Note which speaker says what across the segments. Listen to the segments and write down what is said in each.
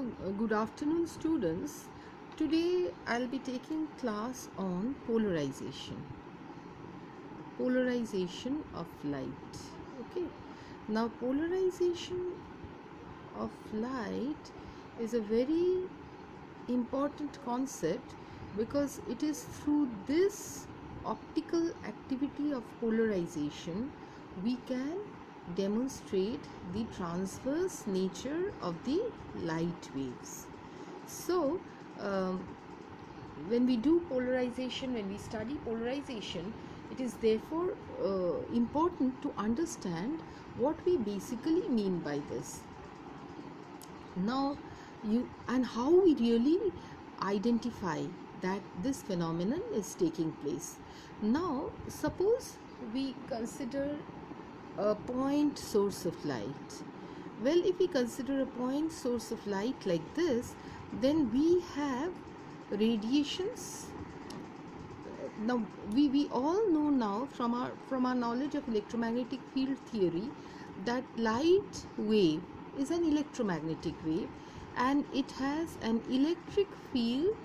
Speaker 1: Good afternoon, students. Today I'll be taking class on polarization. Polarization of light. Okay. Now, polarization of light is a very important concept because it is through this optical activity of polarization we can demonstrate the transverse nature of the light waves. So when we do polarization, when we study polarization, it is therefore important to understand what we basically mean by this. Now and how we really identify that this phenomenon is taking place. Now suppose we consider a point source of light. Well, if we consider a point source of light like this, then we have radiations. Now we all know now from our knowledge of electromagnetic field theory that light wave is an electromagnetic wave and it has an electric field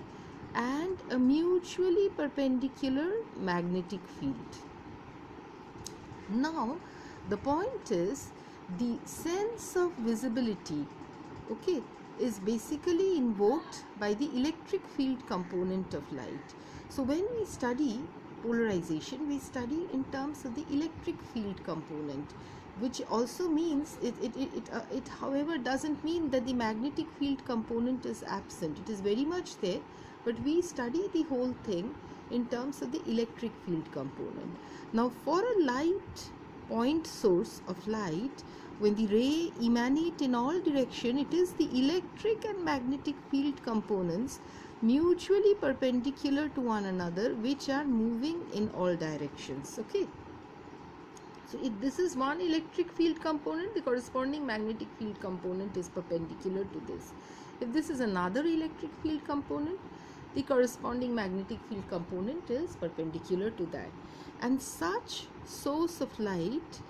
Speaker 1: and a mutually perpendicular magnetic field. Now the point is the sense of visibility, okay, is basically invoked by the electric field component of light. So when we study polarization, we study in terms of the electric field component, which also means it however doesn't mean that the magnetic field component is absent. It is very much there, but we study the whole thing in terms of the electric field component. Now for a light point source of light, when the ray emanate in all direction, it is the electric and magnetic field components mutually perpendicular to one another which are moving in all directions. Okay, so if this is one electric field component, the corresponding magnetic field component is perpendicular to this. If this is another electric field component, the corresponding magnetic field component is perpendicular to that. And such source of light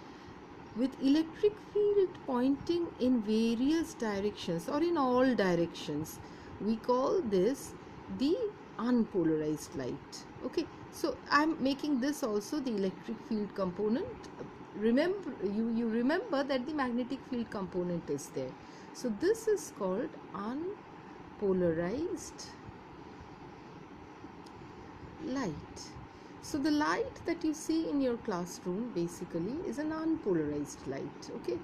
Speaker 1: with electric field pointing in various directions or in all directions, we call this the unpolarized light. Okay, so I'm making this also the electric field component. Remember, you remember that the magnetic field component is there. So this is called unpolarized light. So the light that you see in your classroom basically is an unpolarized light, okay,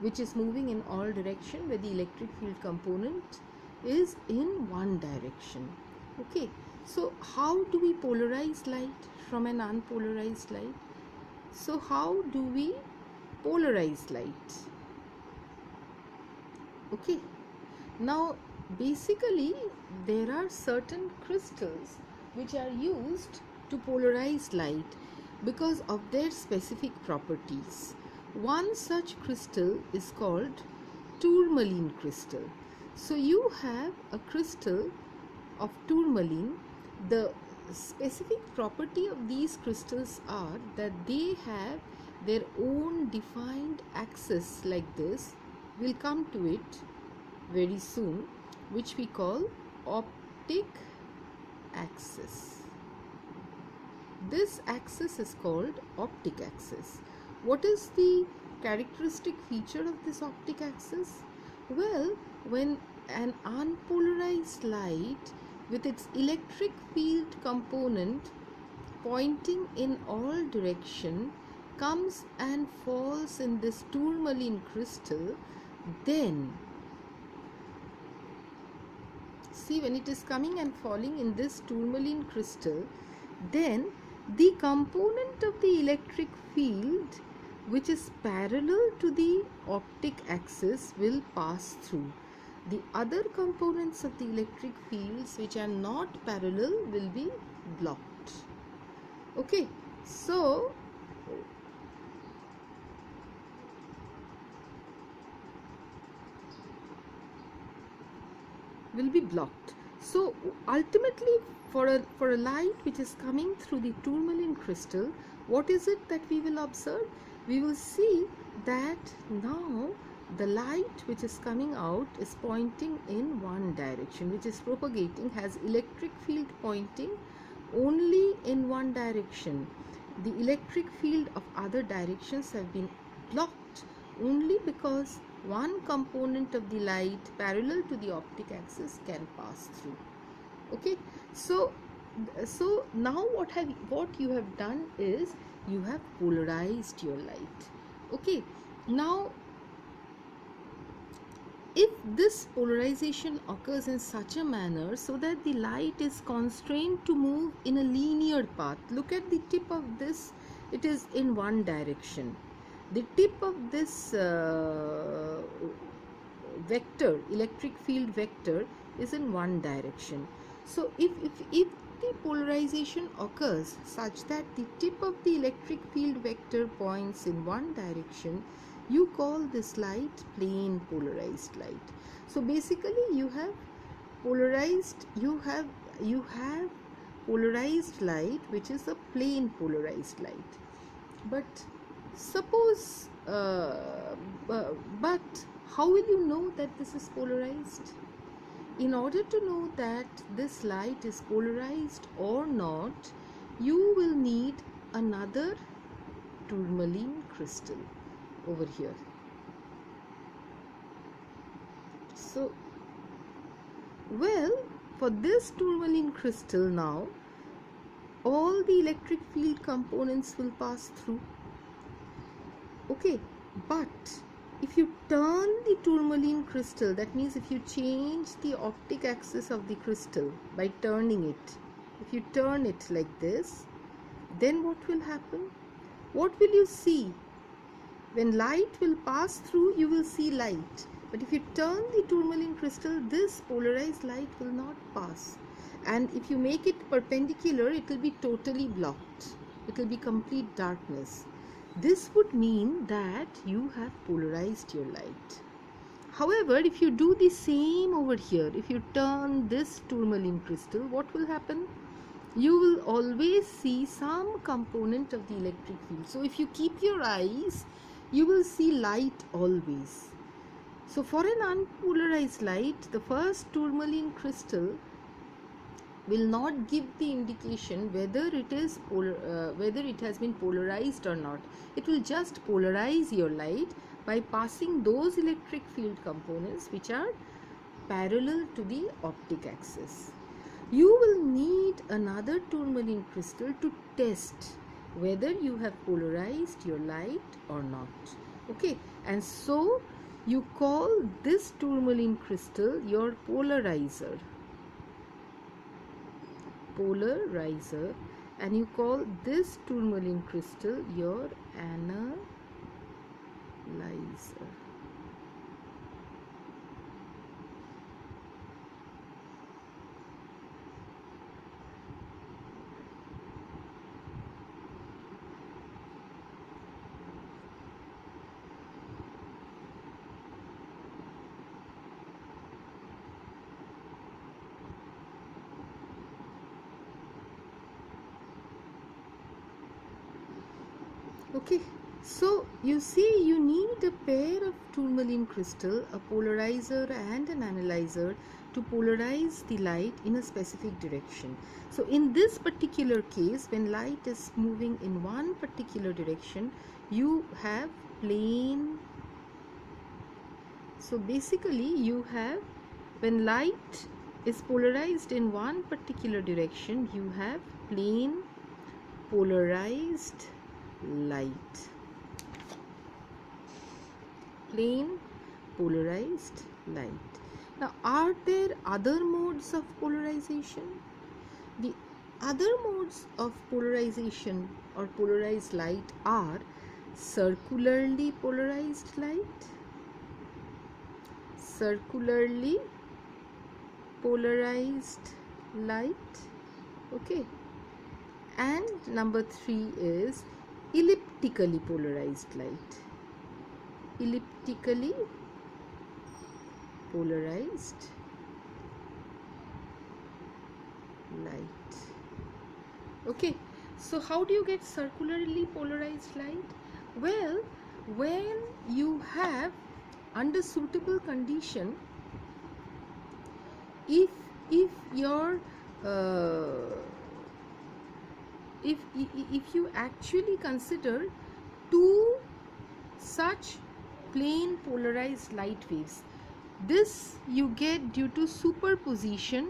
Speaker 1: which is moving in all direction where the electric field component is in one direction. Okay, so how do we polarize light from an unpolarized light? So how do we polarize light? Okay, now basically there are certain crystals which are used to polarize light because of their specific properties. One such crystal is called tourmaline crystal. So you have a crystal of tourmaline. The specific property of these crystals are that they have their own defined axis like this. We'll come to it very soon, which we call optic axis. This axis is called optic axis. What is the characteristic feature of this optic axis? Well, when an unpolarized light with its electric field component pointing in all direction comes and falls in this tourmaline crystal, then see, when it is coming and falling in this tourmaline crystal, then the component of the electric field which is parallel to the optic axis will pass through. The other components of the electric fields which are not parallel will be blocked. Okay, so will be blocked. So ultimately for a light which is coming through the tourmaline crystal, what is it that we will observe? We will see that now the light which is coming out is pointing in one direction, which is propagating, has electric field pointing only in one direction. The electric field of other directions have been blocked only because one component of the light parallel to the optic axis can pass through. Okay, so now what you have done is you have polarized your light. Okay, now if this polarization occurs in such a manner so that the light is constrained to move in a linear path, look at the tip of this, it is in one direction. The tip of this vector, electric field vector, is in one direction. So if the polarization occurs such that the tip of the electric field vector points in one direction, you call this light plane polarized light. So basically you have polarized light which is a plane polarized light. But suppose but how will you know that this is polarized? In order to know that this light is polarized or not, you will need another tourmaline crystal over here. So, well, for this tourmaline crystal now, all the electric field components will pass through. Okay, but if you turn the tourmaline crystal, that means if you change the optic axis of the crystal by turning it, if you turn it like this, then what will happen? What will you see? When light will pass through, you will see light. But if you turn the tourmaline crystal, this polarized light will not pass. And if you make it perpendicular, it will be totally blocked. It will be complete darkness. This would mean that you have polarized your light. However, if you do the same over here, if you turn this tourmaline crystal, what will happen? You will always see some component of the electric field. So if you keep your eyes, you will see light always. So for an unpolarized light, the first tourmaline crystal will not give the indication whether it has been polarized or not. It will just polarize your light by passing those electric field components which are parallel to the optic axis. You will need another tourmaline crystal to test whether you have polarized your light or not. Okay, and so you call this tourmaline crystal your polarizer, and you call this tourmaline crystal your analyzer. Okay, so you see you need a pair of tourmaline crystal, a polarizer and an analyzer to polarize the light in a specific direction. So in this particular case, when light is moving in one particular direction, you have plane. So basically you have, when light is polarized in one particular direction, you have plane polarized light. Plane polarized light. Now, are there other modes of polarization? The other modes of polarization or polarized light are circularly polarized light, circularly polarized light, okay, and number 3 is elliptically polarized light, elliptically polarized light. Okay, so how do you get circularly polarized light? Well, when you have under suitable condition, if your if you actually consider two such plane polarized light waves, this you get due to superposition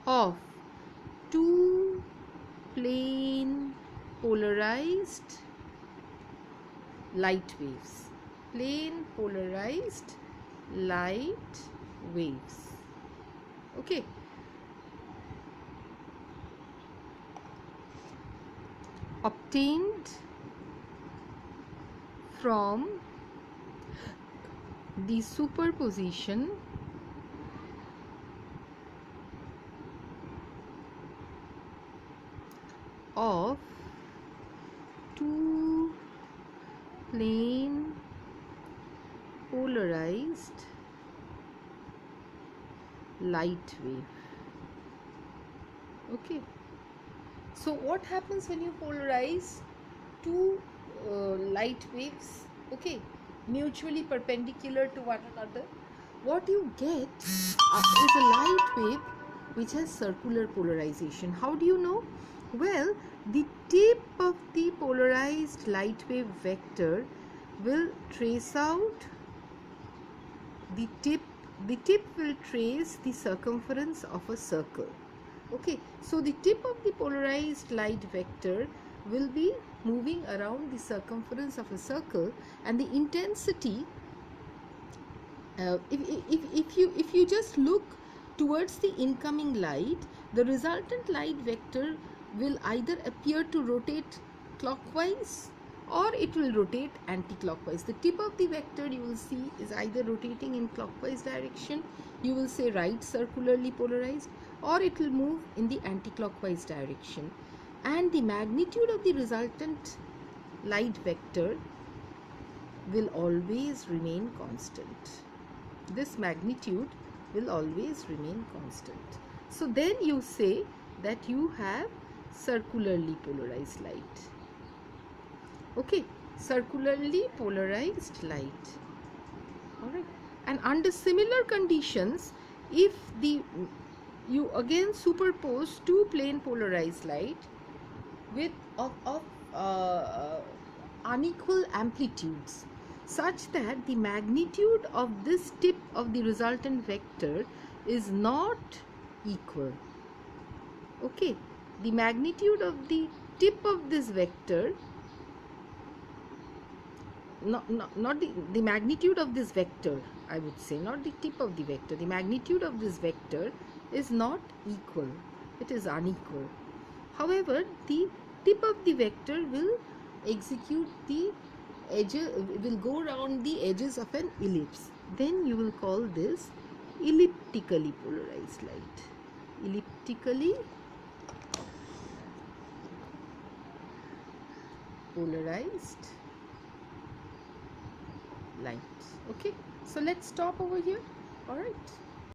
Speaker 1: of two plane polarized light waves. Plane polarized light waves. Okay. Obtained from the superposition of two plane polarized light wave. Okay, so what happens when you polarize two light waves, okay, mutually perpendicular to one another? What you get is a light wave which has circular polarization. How do you know? Well, the tip of the polarized light wave vector will trace out the tip will trace the circumference of a circle. Okay, so the tip of the polarized light vector will be moving around the circumference of a circle, and the intensity, if you just look towards the incoming light, the resultant light vector will either appear to rotate clockwise or it will rotate anti-clockwise. The tip of the vector you will see is either rotating in clockwise direction, you will say right circularly polarized, or it will move in the anti-clockwise direction, and the magnitude of the resultant light vector will always remain constant. This magnitude will always remain constant. So then you say that you have circularly polarized light. Okay, circularly polarized light. Alright, and under similar conditions, if you again superpose two plane polarized light with unequal amplitudes, such that the magnitude of this tip of the resultant vector is not equal. Okay, the magnitude of the tip of this vector, not the magnitude of this vector, I would say, not the tip of the vector, the magnitude of this vector is not equal, it is unequal. However, the tip of the vector will execute the edges, will go around the edges of an ellipse. Then you will call this elliptically polarized light. Elliptically polarized light. Okay, so let's stop over here. All right.